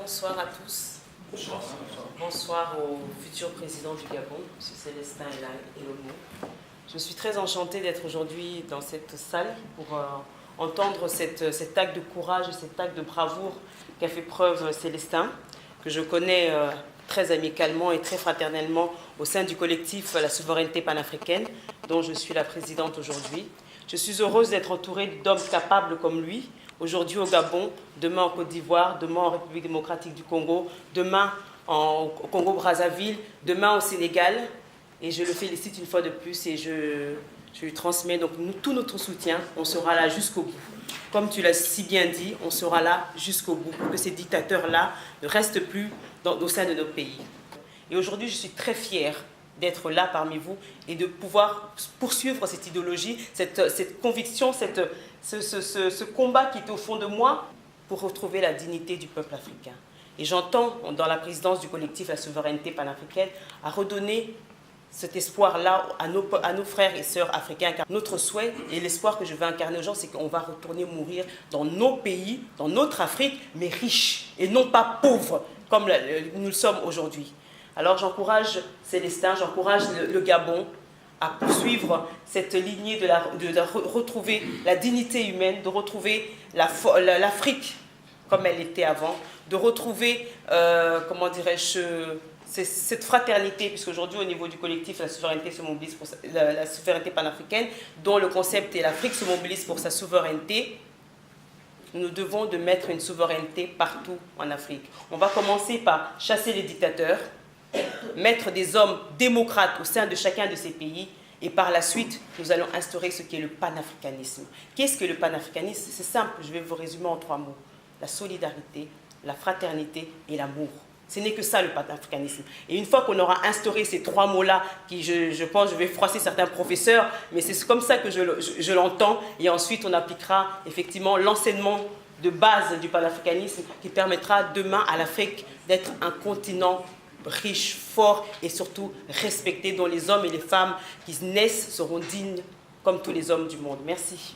Bonsoir à tous. Bonsoir au futur président du Gabon, M. Célestin Elomou. Je suis très enchantée d'être aujourd'hui dans cette salle pour entendre cet acte de courage et cet acte de bravoure qu'a fait preuve Célestin, que je connais très amicalement et très fraternellement au sein du collectif La Souveraineté Panafricaine, dont je suis la présidente aujourd'hui. Je suis heureuse d'être entourée d'hommes capables comme lui, aujourd'hui au Gabon, demain en Côte d'Ivoire, demain en République démocratique du Congo, demain au Congo-Brazzaville, demain au Sénégal. Et je le félicite une fois de plus et je lui transmets donc tout notre soutien. On sera là jusqu'au bout. Comme tu l'as si bien dit, on sera là jusqu'au bout pour que ces dictateurs-là ne restent plus au sein de nos pays. Et aujourd'hui, je suis très fière d'être là parmi vous et de pouvoir poursuivre cette idéologie, cette conviction, ce combat qui est au fond de moi pour retrouver la dignité du peuple africain. Et j'entends, dans la présidence du collectif La Souveraineté Panafricaine, à redonner cet espoir-là à nos frères et sœurs africains. Car notre souhait et l'espoir que je veux incarner aux gens, c'est qu'on va retourner mourir dans nos pays, dans notre Afrique, mais riches et non pas pauvres, comme nous le sommes aujourd'hui. Alors j'encourage Célestin, j'encourage le Gabon à poursuivre cette lignée de retrouver la dignité humaine, de retrouver l'Afrique comme elle était avant, de retrouver, comment dirais-je, cette fraternité, puisqu'aujourd'hui au niveau du collectif La Souveraineté se mobilise pour la souveraineté panafricaine, dont le concept est l'Afrique se mobilise pour sa souveraineté. Nous devons de mettre une souveraineté partout en Afrique. On va commencer par chasser les dictateurs, mettre des hommes démocrates au sein de chacun de ces pays et par la suite, nous allons instaurer ce qu'est le panafricanisme. Qu'est-ce que le panafricanisme? C'est simple, je vais vous résumer en 3 mots. La solidarité, la fraternité et l'amour. Ce n'est que ça le panafricanisme. Et une fois qu'on aura instauré ces 3 mots-là, qui je pense, je vais froisser certains professeurs, mais c'est comme ça que je l'entends, et ensuite on appliquera effectivement l'enseignement de base du panafricanisme qui permettra demain à l'Afrique d'être un continent riche, fort et surtout respecté, dont les hommes et les femmes qui naissent seront dignes comme tous les hommes du monde. Merci.